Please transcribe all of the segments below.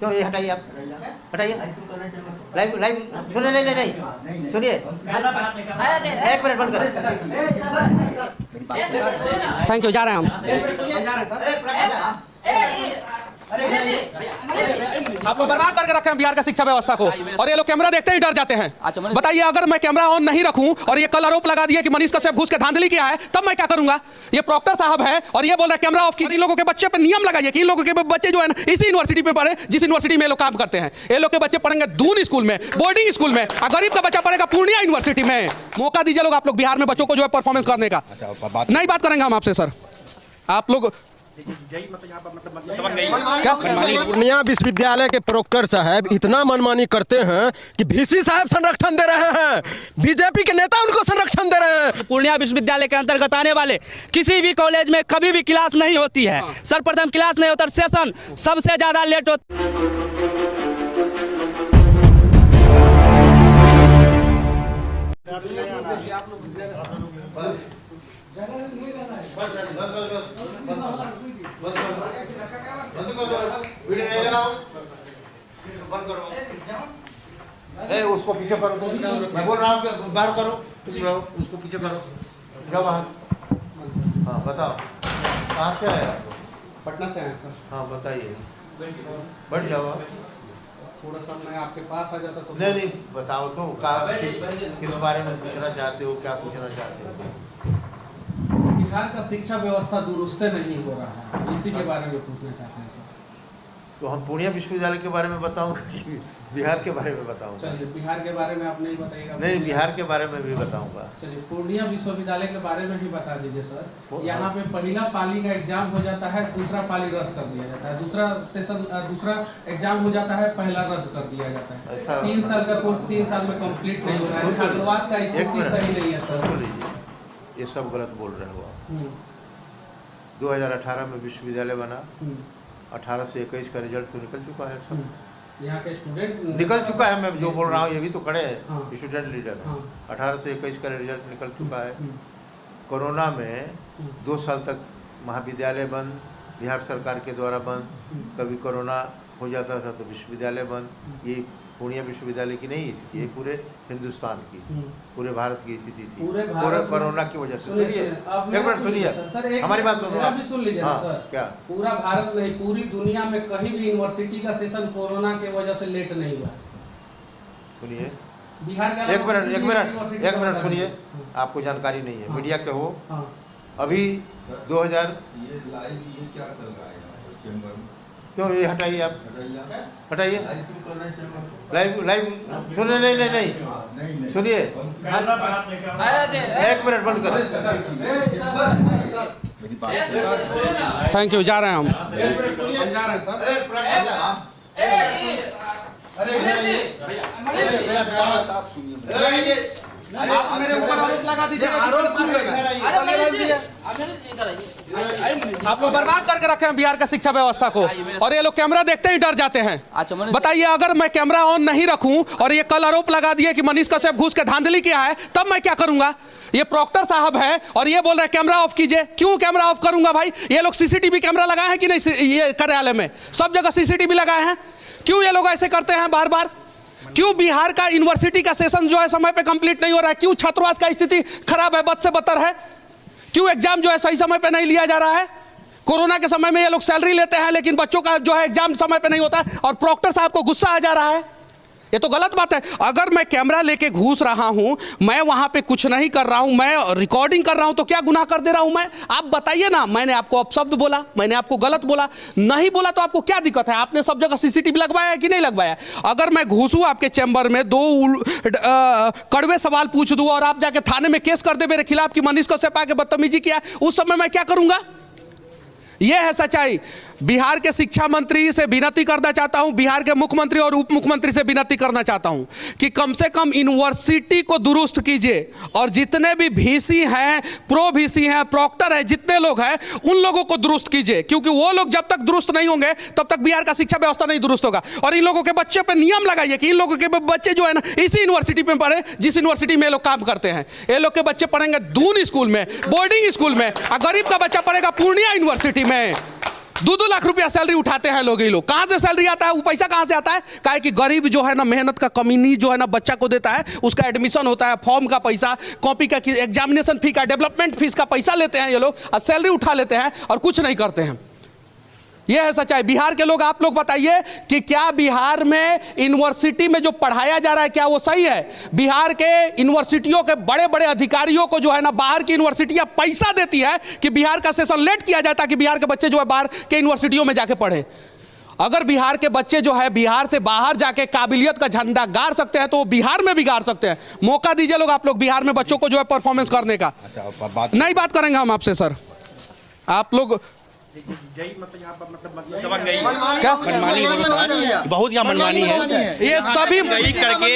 क्यों ये हटाइए आप, हटाइए लाइव लाइव सुनिए, नहीं सुनिए, एक मिनट बंद करें। थैंक यू, जा रहे हैं हम। आप लोग बर्बाद करके रखे हैं बिहार का शिक्षा व्यवस्था को, और ये लोग कैमरा देखते ही डर जाते हैं। बताइए, अगर मैं कैमरा ऑन नहीं रखूं और ये कल आरोप लगा दिए कि मनीष कश्यप घुस के धांधली किया है, तब मैं क्या करूंगा? ये प्रॉक्टर साहब है और ये बोल रहे कैमरा ऑफ कीजिए। इन लोगों के बच्चे पर नियम लगाइए कि इन लोगों के बच्चे जो है ना इसी यूनिवर्सिटी में पढ़े जिस यूनिवर्सिटी में ये लोग काम करते हैं। ये लोग के बच्चे पढ़ेंगे दून स्कूल में, बोर्डिंग स्कूल में, और गरीब का बच्चा पढ़ेगा पूर्णिया यूनिवर्सिटी में। मौका दीजिए लोग आप लोग बिहार में बच्चों को जो है परफॉर्मेंस करने का। नहीं बात करेंगे हम आपसे सर, आप लोग पूर्णिया विश्वविद्यालय के प्रोक्टर साहब इतना मनमानी करते हैं कि वीसी साहब संरक्षण दे रहे हैं, बीजेपी के नेता उनको संरक्षण दे रहे हैं। पूर्णिया विश्वविद्यालय के अंतर्गत आने वाले किसी भी कॉलेज में कभी भी क्लास नहीं होती है। सर्वप्रथम क्लास नहीं होता, सेशन सबसे ज्यादा लेट होता है। उसको पीछे करो, तुम मैं बोल रहा हूँ कि बाहर करो, उसको पीछे करो, जाओ बाहर। हाँ बताओ, कहाँ से आए आप? पटना से आए सर। हाँ बताइए, बैठ जाओ। थोड़ा सा मैं आपके पास आ जाता तो। नहीं बताओ तो किस बारे में पूछना चाहते हो, क्या पूछना चाहते हो? बिहार का शिक्षा व्यवस्था दुरुस्त नहीं हो रहा है, इसी के बारे में पूछना चाहते हैं सर। तो हम पूर्णिया विश्वविद्यालय के बारे में बताऊं कि बिहार के बारे में बताऊं? चलिए, बिहार के बारे में आप नहीं बताइएगा? नहीं, बिहार के बारे में भी बताऊंगा। चलिए, पूर्णिया विश्वविद्यालय के बारे में ही बता दीजिए सर। यहाँ पे पहला पाली का एग्जाम हो जाता है, दूसरा पाली रद्द कर दिया जाता है, दूसरा एग्जाम हो जाता है, पहला रद्द कर दिया जाता है। अच्छा। 3 साल का कोर्स 3 साल में कंप्लीट नहीं हो रहा है। छात्रावास का स्थिति सही नहीं है सर। ये सब गलत बोल रहे हो आप। 2018 में विश्वविद्यालय बना, 18 से 21 का रिजल्ट तो निकल चुका है सब। यहाँ के स्टूडेंट निकल चुका है, मैं जो बोल रहा हूँ ये भी तो खड़े हैं। हाँ। स्टूडेंट लीडर हाँ। 18 से 21 का रिजल्ट निकल चुका है। कोरोना में 2 साल तक महाविद्यालय बंद, बिहार सरकार के द्वारा बंद। कभी कोरोना हो जाता था तो विश्वविद्यालय बंद। ये पूर्णिया विश्वविद्यालय की नहीं स्थिति, ये पूरे हिंदुस्तान की, पूरे भारत की स्थिति थी, पूरे कोरोना की वजह से। सुनिए, एक मिनट सुनिए, हमारी बात सुन लीजिए ना सर। क्या पूरा भारत नहीं, पूरी दुनिया में कहीं भी यूनिवर्सिटी का सेशन कोरोना के वजह से लेट नहीं हुआ? सुनिए, बिहार का एक मिनट सुनिए, आपको जानकारी नहीं है, मीडिया के हो। अभी 2000 ये लाइव ये क्या चल रहा है चैम्बर में? क्यों ये हटाइए आप, हटाइए लाइव सुनिए, नहीं सुनिए, एक मिनट बंद करें। थैंक यू, जा रहे हैं हम। जा रहे हैं सर। आप मेरे ऊपर आरोप लगा दीजिए। आरोप क्यों लगा? आप लोग बर्बाद करके रखे हैं बिहार का शिक्षा व्यवस्था को, और ये लोग कैमरा देखते ही डर जाते हैं। बताइए, अगर मैं कैमरा ऑन नहीं रखूं और ये कल आरोप लगा दिए कि मनीष कश्यप घुस के धांधली किया है, तब मैं क्या करूंगा? ये प्रॉक्टर साहब है और ये बोल रहे कैमरा ऑफ कीजिए। क्यों कैमरा ऑफ करूंगा भाई? ये लोग सीसीटीवी कैमरा लगाए हैं कि नहीं? ये कार्यालय में सब जगह सीसीटीवी लगाए हैं। क्यों ये लोग ऐसे करते हैं बार बार? क्यों बिहार का यूनिवर्सिटी का सेशन जो है समय पे कंप्लीट नहीं हो रहा है? क्यों छात्रावास का स्थिति खराब है, बद से बदतर है? क्यों एग्जाम जो है सही समय पे नहीं लिया जा रहा है? कोरोना के समय में ये लोग सैलरी लेते हैं लेकिन बच्चों का जो है एग्जाम समय पे नहीं होता है, और प्रॉक्टर साहब को गुस्सा आ जा रहा है। ये तो गलत बात है। अगर मैं कैमरा लेके घुस रहा हूं, मैं वहां पे कुछ नहीं कर रहा हूं, मैं रिकॉर्डिंग कर रहा हूं, तो क्या गुनाह कर दे रहा हूं मैं? आप बताइए ना। मैंने आपको अपशब्द बोला, मैंने आपको गलत बोला, नहीं बोला तो आपको क्या दिक्कत है? आपने सब जगह सीसीटीवी लगवाया है कि नहीं लगवाया? अगर मैं घुसूं आपके चैम्बर में, 2 कड़वे सवाल पूछ दूं और आप जाके थाने में केस कर दे मेरे खिलाफ कि मनीष कश्यप आके बदतमीजी किया, उस समय मैं क्या करूंगा? यह है सच्चाई। बिहार के शिक्षा मंत्री से विनती करना चाहता हूं, बिहार के मुख्यमंत्री और उप मुख्यमंत्री से विनती करना चाहता हूं कि कम से कम यूनिवर्सिटी को दुरुस्त कीजिए, और जितने भी वीसी हैं, प्रो वीसी हैं, प्रॉक्टर हैं, जितने लोग हैं, उन लोगों को दुरुस्त कीजिए, क्योंकि वो लोग जब तक दुरुस्त नहीं होंगे तब तक बिहार का शिक्षा व्यवस्था नहीं दुरुस्त होगा। और इन लोगों के बच्चे पर नियम लगाइए कि इन लोगों के बच्चे जो है ना इसी यूनिवर्सिटी में पढ़े जिस यूनिवर्सिटी में ये लोग काम करते हैं। ये लोग के बच्चे पढ़ेंगे दून स्कूल में, बोर्डिंग स्कूल में, और गरीब का बच्चा पढ़ेगा पूर्णिया यूनिवर्सिटी में। 2-2 लाख रुपया सैलरी उठाते हैं लोग। ये लोग कहाँ से सैलरी आता है, वो पैसा कहाँ से आता है? काहे कि गरीब जो है ना, मेहनत का कमीनी जो है ना, बच्चा को देता है, उसका एडमिशन होता है, फॉर्म का पैसा, कॉपी का, एग्जामिनेशन फी का, डेवलपमेंट फीस का पैसा लेते हैं ये लोग और सैलरी उठा लेते हैं और कुछ नहीं करते हैं। यह है सच्चाई। बिहार के लोग, आप लोग बताइए कि क्या बिहार में यूनिवर्सिटी में जो पढ़ाया जा रहा है क्या वो सही है? बिहार के यूनिवर्सिटियों के बड़े बड़े अधिकारियों को जो है ना, बाहर की यूनिवर्सिटियां पैसा देती है कि बिहार का सेशन लेट किया जाता है कि बिहार के बच्चे जो है बाहर के यूनिवर्सिटियों में जाके पढ़े। अगर बिहार के बच्चे जो है बिहार से बाहर जाके काबिलियत का झंडा गाड़ सकते हैं तो वो बिहार में भी गाड़ सकते हैं। मौका दीजिए लोग, आप लोग बिहार में बच्चों को जो है परफॉर्मेंस करने का। नहीं बात करेंगे हम आपसे सर, आप लोग बहुत यहाँ मनमानी है। ये सभी करके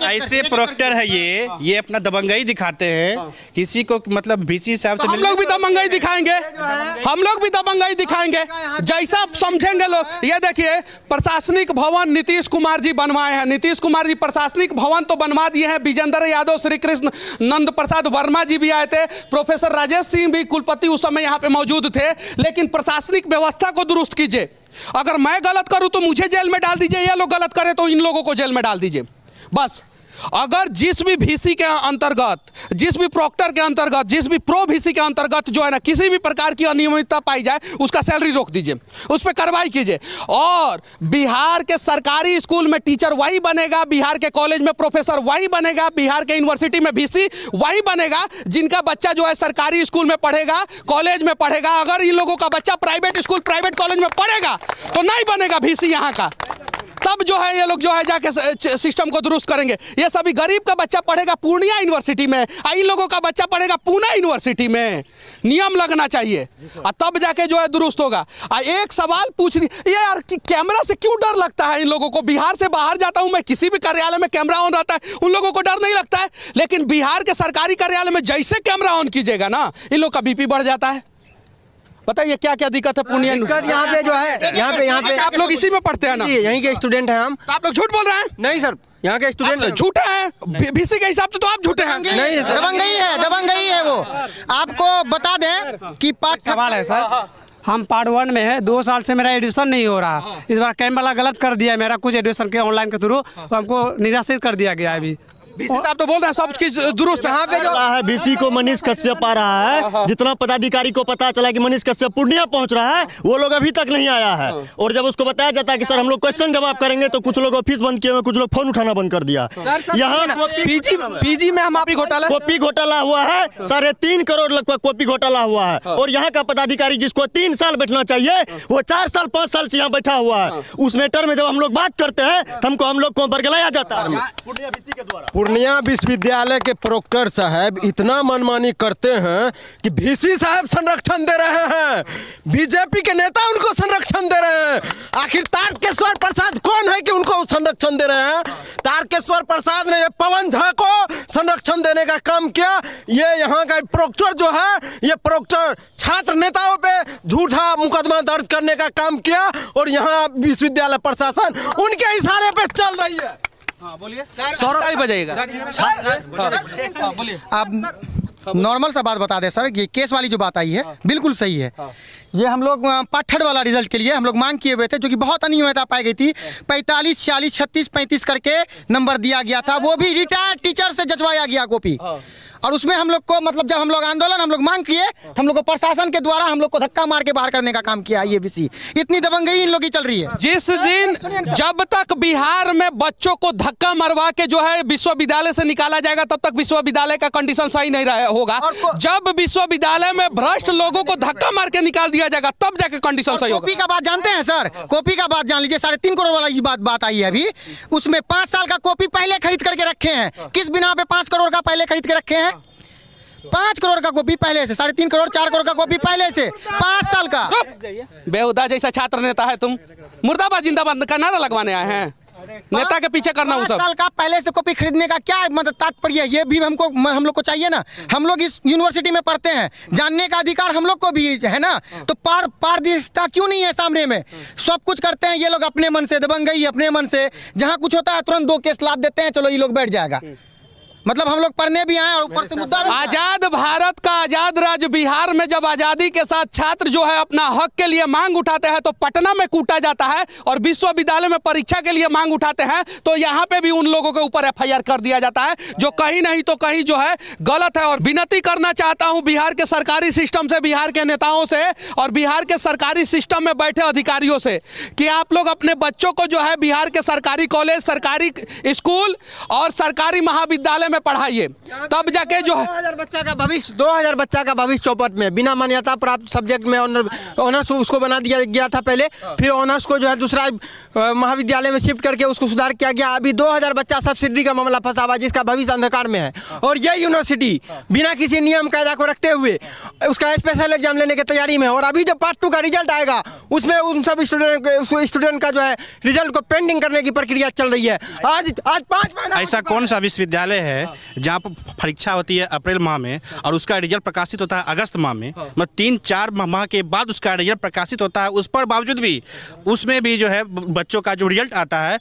ऐसे प्रोक्टर है, ये अपना दबंगई दिखाते हैं किसी को, मतलब VC साहब से हम लोग भी दबंगई दिखाएंगे, हम लोग भी दबंगई दिखाएंगे जैसा समझेंगे लोग। ये देखिए प्रशासनिक भवन नीतीश कुमार जी बनवाए हैं। नीतीश कुमार जी प्रशासनिक भवन तो बनवा दिए हैं। विजेंद्र यादव, श्री कृष्ण नंद प्रसाद वर्मा जी भी आए थे, प्रोफेसर राजेश सिंह भी कुलपति उस समय यहाँ पे मौजूद थे। लेकिन प्रशासनिक व्यवस्था को दुरुस्त कीजिए। अगर मैं गलत करूं तो मुझे जेल में डाल दीजिए, ये लोग गलत करें तो इन लोगों को जेल में डाल दीजिए बस। अगर जिस भी VC के अंतर्गत, जिस भी प्रोक्टर के अंतर्गत, जिस भी प्रो VC के अंतर्गत जो है ना किसी भी प्रकार की अनियमितता पाई जाए उसका सैलरी रोक दीजिए, उस पर कार्रवाई कीजिए। और बिहार के सरकारी स्कूल में टीचर वही बनेगा, बिहार के कॉलेज में प्रोफेसर वही बनेगा, बिहार के यूनिवर्सिटी में VC वही बनेगा जिनका बच्चा जो है सरकारी स्कूल में पढ़ेगा, कॉलेज में पढ़ेगा। अगर इन लोगों का बच्चा प्राइवेट स्कूल, प्राइवेट कॉलेज में पढ़ेगा तो नहीं बनेगा VC यहाँ का। तब जो है ये लोग जो है जाके सिस्टम को दुरुस्त करेंगे। ये सभी गरीब का बच्चा पढ़ेगा पूर्णिया यूनिवर्सिटी में, इन लोगों का बच्चा पढ़ेगा पूना यूनिवर्सिटी में। नियम लगना चाहिए और तब जाके जो है दुरुस्त होगा। एक सवाल पूछ दी ये यार कि कैमरा से क्यों डर लगता है इन लोगों को? बिहार से बाहर जाता हूं मैं, किसी भी कार्यालय में कैमरा ऑन रहता है, उन लोगों को डर नहीं लगता है। लेकिन बिहार के सरकारी कार्यालय में जैसे कैमरा ऑन कीजिएगा ना, इन लोग का BP बढ़ जाता है। बताइए क्या क्या दिक्कत है पूर्णिया? दिक्कत यहाँ पे जो है, यहाँ पे आप लोग इसी में पढ़ते हैं ना? यहीं के स्टूडेंट हैं हम। तो आप लोग झूठ बोल रहे हैं? नहीं सर, यहाँ के स्टूडेंट झूठे हैं। VC के हिसाब से तो आप झूठे हैं। नहीं, दबंगई है वो। आपको बता दें कि पाठ सवाल है सर, हम पार्ट 1 में है, 2 साल से मेरा एडमिशन नहीं हो रहा। इस बार कैमरा गलत कर दिया मेरा, कुछ एडमिशन के ऑनलाइन के थ्रू, तो हमको निराशित कर दिया गया अभी। VC साहब तो बोल रहे हैं सब चीज दुरुस्त है। यहाँ पे जो है VC को मनीष कश्यप आ रहा है। जितना पदाधिकारी को पता चला कि मनीष कश्यप पूर्णिया पहुंच रहा है, वो लोग अभी तक नहीं आया है। और जब उसको बताया जाता है कि सर हम लोग क्वेश्चन जवाब करेंगे, तो कुछ लोग ऑफिस बंद किए हुए, कुछ लोग फोन उठाना बंद कर दिया। यहाँ PG में हम कॉपी घोटाला हुआ है, 3.5 करोड़ लगभग कॉपी घोटाला हुआ है। और यहाँ का पदाधिकारी जिसको 3 साल बैठना चाहिए, वो 4 साल 5 साल से यहाँ बैठा हुआ है। उस मैटर में जब हम लोग बात करते हैं तो हम लोग को बरगलाया जाता है पूर्णिया विश्वविद्यालय के प्रोक्टर साहब इतना मनमानी करते हैं कि VC साहब संरक्षण दे रहे हैं, बीजेपी के नेता उनको संरक्षण दे रहे हैं। आखिर तारकेश्वर प्रसाद कौन है कि उनको संरक्षण दे रहे हैं? तारकेश्वर प्रसाद ने ये पवन झा को संरक्षण देने का काम किया। ये यहाँ का प्रोक्टर जो है, ये प्रोक्टर छात्र नेताओं पे झूठा मुकदमा दर्ज करने का काम किया और यहाँ विश्वविद्यालय प्रशासन उनके इशारे पे चल रही है। बोलिए सर, बजाइएगा। आप नॉर्मल सा बात बता दें सर, ये केस वाली जो बात आई है बिल्कुल सही है। ये हम लोग पाठड़ वाला रिजल्ट के लिए हम लोग मांग किए हुए थे, जो कि बहुत अनियमितता पाई गई थी। 45, 46, 36, 35 करके नंबर दिया गया था, वो भी रिटायर्ड टीचर से जचवाया गया कॉपी। और उसमें हम लोग को, मतलब जब हम लोग आंदोलन हम लोग मांग किए, हम लोग को प्रशासन के द्वारा हम लोग को धक्का मार के बाहर करने का काम किया। ये VC इतनी दबंगई इन लोग की चल रही है। जिस दिन जब तक बिहार में बच्चों को धक्का मरवा के जो है विश्वविद्यालय से निकाला जाएगा, तब तक विश्वविद्यालय का कंडीशन सही नहीं होगा। जब विश्वविद्यालय में भ्रष्ट लोगों को धक्का मार के निकाल दिया जाएगा, तब जाके कंडीशन सही होगा। कॉपी का बात जानते हैं सर? कॉपी का बात जान लीजिए। 3.5 करोड़ वाला ये बात आई है अभी, उसमें 5 साल का कॉपी पहले खरीद करके रखे हैं। किस बिना पे 5 करोड़ का पहले खरीद के रखे हैं? 5 करोड़ का कॉपी पहले से, 3.5 करोड़ 4 करोड़ का कॉपी पहले से, 5 साल का। बेहुदा जैसा छात्र नेता है तुम, मुर्दाबाद जिंदाबाद का नारा लगवाने आए हैं, नेता के पीछे करना। 5 साल का पहले से कॉपी खरीदने का क्या मतलब तात्पर्य है? ये भी हम लोग को चाहिए ना। हम लोग इस यूनिवर्सिटी में पढ़ते हैं, जानने का अधिकार हम लोग को भी है ना। तो पारदर्शिता क्यों नहीं है सामने में? सब कुछ करते हैं ये लोग अपने मन से, दबंगई अपने मन से। जहाँ कुछ होता है तुरंत 2 केस लाद देते हैं, चलो ये लोग बैठ जाएगा। मतलब हम लोग पढ़ने भी आए और ऊपर से मुद्दा भी आजाद भारत का आजाद राज्य बिहार में जब आजादी के साथ छात्र जो है अपना हक के लिए मांग उठाते हैं तो पटना में कूटा जाता है, और विश्वविद्यालय में परीक्षा के लिए मांग उठाते हैं तो यहाँ पे भी उन लोगों के ऊपर FIR कर दिया जाता है, जो कहीं नहीं तो कहीं जो है गलत है। और विनती करना चाहता हूँ बिहार के सरकारी सिस्टम से, बिहार के नेताओं से और बिहार के सरकारी सिस्टम में बैठे अधिकारियों से कि आप लोग अपने बच्चों को जो है बिहार के सरकारी कॉलेज, सरकारी स्कूल और सरकारी महाविद्यालय में पढ़ाइए, तब जाके जो है 2000 बच्चा का भविष्य 2000 बच्चा का भविष्य चौपट में बिना मान्यता प्राप्त सब्जेक्ट में ऑनर्स उसको बना दिया गया था पहले, फिर ऑनर्स को जो है दूसरा महाविद्यालय में शिफ्ट करके उसको सुधार किया गया। अभी 2000 बच्चा सब्सिडी का मामला फंसा हुआ जिसका भविष्य अंधकार में है, और ये यूनिवर्सिटी बिना किसी नियम कायदा को रखते हुए उसका स्पेशल एग्जाम लेने की तैयारी में है। और अभी जो पार्ट 2 का रिजल्ट आएगा उसमें उन सब स्टूडेंट का जो है रिजल्ट को पेंडिंग करने की प्रक्रिया चल रही है। आज 5 महीना ऐसा कौन सा विश्वविद्यालय है जहाँ पर परीक्षा होती है अप्रैल माह में और उसका रिजल्ट प्रकाशित होता है अगस्त माह में, मतलब 3-4 माह के बाद उसका रिजल्ट प्रकाशित होता है, उस पर बावजूद भी उसमें भी जो है बच्चों का जो रिजल्ट आता है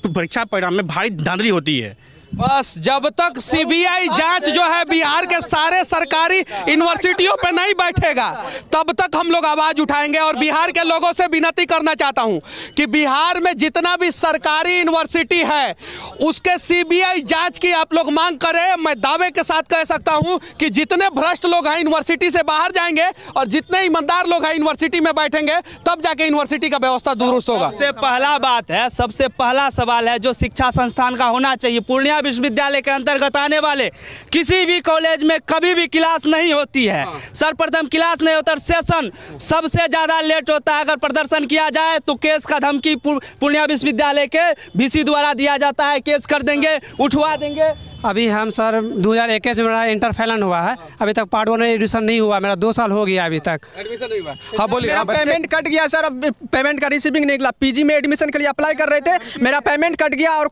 परीक्षा परिणाम में भारी धांधली होती है। बस जब तक CBI जांच जो है बिहार के सारे सरकारी यूनिवर्सिटियों पे नहीं बैठेगा तब तक हम लोग आवाज उठाएंगे। और बिहार के लोगों से विनती करना चाहता हूं कि बिहार में जितना भी सरकारी यूनिवर्सिटी है उसके CBI जांच की आप लोग मांग करें। मैं दावे के साथ कह सकता हूं कि जितने भ्रष्ट लोग हैं यूनिवर्सिटी से बाहर जाएंगे और जितने ईमानदार लोग हैं यूनिवर्सिटी में बैठेंगे तब जाके यूनिवर्सिटी का व्यवस्था दुरुस्त होगा। सबसे पहला बात है, सबसे पहला सवाल है जो शिक्षा संस्थान का होना चाहिए। पूर्णिया विश्वविद्यालय के अंतर्गत आने वाले किसी भी कॉलेज में कभी भी क्लास नहीं होती है। सर्वप्रथम क्लास नहीं होता, सेशन सबसे ज्यादा लेट होता है। अगर प्रदर्शन किया जाए तो केस का धमकी पूर्णिया विश्वविद्यालय के VC द्वारा दिया जाता है, केस कर देंगे, उठवा देंगे। अभी हम सर 2021 में मेरा इंटर फैलन हुआ है, अभी तक पार्ट 1 में एडमिशन नहीं हुआ, मेरा 2 साल हो गया अभी तक एडमिशन नहीं हुआ। हाँ बोलिए। मेरा पेमेंट कट गया सर, अब पेमेंट का रिसीविंग नहीं निकला। PG में एडमिशन के लिए अप्लाई कर रहे थे, मेरा पेमेंट कट गया और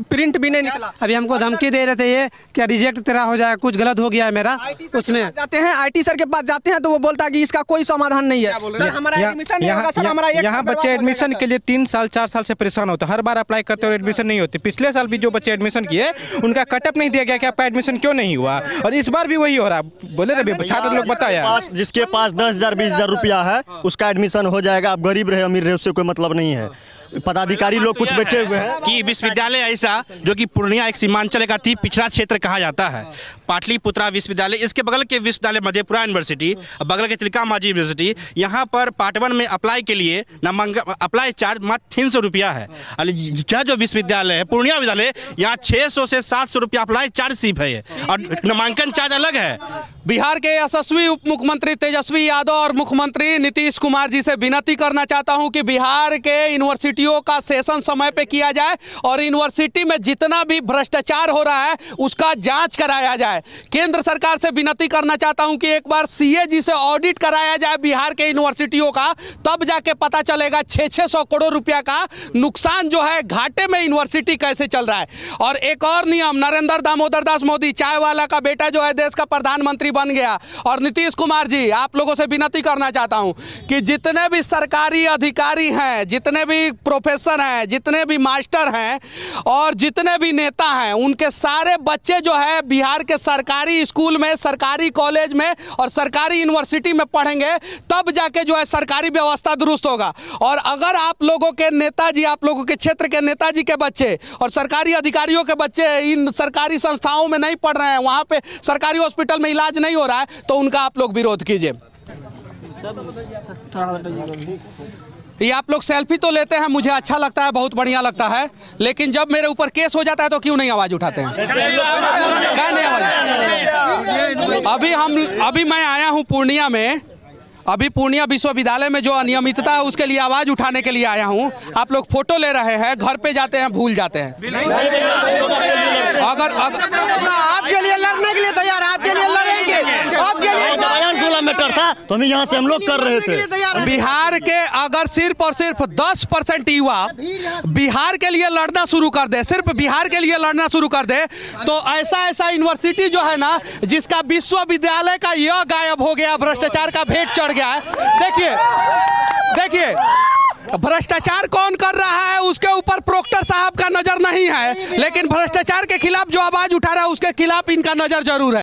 प्रिंट भी नहीं निकला। अभी हमको धमकी दे रहे थे ये क्या रिजेक्ट तेरा हो जाए, कुछ गलत हो गया है मेरा उसमें। जाते हैं IT सर के पास जाते हैं तो वो बोलता है कि इसका कोई समाधान नहीं है सर, हमारा एडमिशन नहीं होगा सर। हमारा यहाँ बच्चे एडमिशन के लिए 3 साल 4 साल से परेशान होते हैं, हर बार अप्लाई करते और एडमिशन नहीं होती। पिछले साल भी जो बच्चे एडमिशन किए उनका कटअप नहीं दिया गया कि आपका एडमिशन क्यों नहीं हुआ, और इस बार भी वही हो रहा। बोले ना छात्र लोग बताया जिसके पास 10,000 20,000 रुपया है उसका एडमिशन हो जाएगा। आप गरीब रहे अमीर रहे उससे कोई मतलब नहीं है। पदाधिकारी लोग कुछ बैठे हुए हैं कि विश्वविद्यालय ऐसा जो कि पूर्णिया एक सीमांचल का अति पिछड़ा क्षेत्र कहा जाता है, पाटलिपुत्रा विश्वविद्यालय, इसके बगल के विश्वविद्यालय मधेपुरा यूनिवर्सिटी, बगल के तिलका मांझी यूनिवर्सिटी, यहाँ पर पार्ट 1 में अप्लाई के लिए नामांकन अप्लाई चार्ज मात्र 300 रुपया है। यह जो विश्वविद्यालय है पूर्णिया विद्यालय, यहाँ 600 से 700 रुपया अप्लाई चार्ज सिर्फ है और नामांकन चार्ज अलग है। बिहार के यशस्वी उप मुख्यमंत्री तेजस्वी यादव और मुख्यमंत्री नीतीश कुमार जी से विनती करना चाहता हूं कि बिहार के यूनिवर्सिटियों का सेशन समय पे किया जाए और यूनिवर्सिटी में जितना भी भ्रष्टाचार हो रहा है उसका जांच कराया जाए। केंद्र सरकार से विनती करना चाहता हूं कि एक बार CAG से ऑडिट कराया जाए बिहार के यूनिवर्सिटियों का, तब जाके पता चलेगा 600 करोड़ रुपया का नुकसान जो है, घाटे में यूनिवर्सिटी कैसे चल रहा है। और एक और नियम, नरेंद्र दामोदर दास मोदी चाय वाला का बेटा जो है देश का प्रधानमंत्री बन गया। और नीतीश कुमार जी, आप लोगों से विनती करना चाहता हूं कि जितने भी सरकारी अधिकारी हैं, जितने भी प्रोफेसर हैं, जितने भी मास्टर हैं और जितने भी नेता हैं, उनके सारे बच्चे जो है बिहार के सरकारी स्कूल में, सरकारी कॉलेज में और सरकारी यूनिवर्सिटी में पढ़ेंगे, तब जाके जो है सरकारी व्यवस्था दुरुस्त होगा। और अगर आप लोगों के नेताजी, आप लोगों के क्षेत्र के नेताजी के बच्चे और सरकारी अधिकारियों के बच्चे इन सरकारी संस्थाओं में नहीं पढ़ रहे हैं, वहाँ पे सरकारी हॉस्पिटल में इलाज नहीं हो रहा है, तो उनका आप लोग विरोध कीजिए। ये आप लोग सेल्फी तो लेते हैं, मुझे अच्छा लगता है, बहुत बढ़िया लगता है, लेकिन जब मेरे ऊपर केस हो जाता है तो क्यों नहीं आवाज उठाते हैं? क्या नहीं आवाज? अभी मैं आया हूँ पूर्णिया में, अभी पूर्णिया विश्वविद्यालय में जो अनियमितता है उसके लिए आवाज उठाने के लिए आया हूं। आप लोग फोटो ले रहे हैं, घर पे जाते हैं भूल जाते हैं। अगर आपके लिए लड़ने के लिए तैयार, आपके लिए लड़ेंगे, आपके लिए मैटर था तो हम यहाँ से हम लोग कर रहे थे। बिहार के अगर सिर्फ और सिर्फ 10% युवा बिहार के लिए लड़ना शुरू कर दे, सिर्फ बिहार के लिए लड़ना शुरू कर दे, तो ऐसा यूनिवर्सिटी जो है ना, जिसका विश्वविद्यालय का यह गायब हो गया, भ्रष्टाचार का भेंट चढ़ गया है। देखिए भ्रष्टाचार कौन कर रहा है, उसके ऊपर प्रोक्टर साहब का नजर नहीं है, लेकिन भ्रष्टाचार के खिलाफ जो आवाज उठा रहा है उसके खिलाफ इनका नजर जरूर है।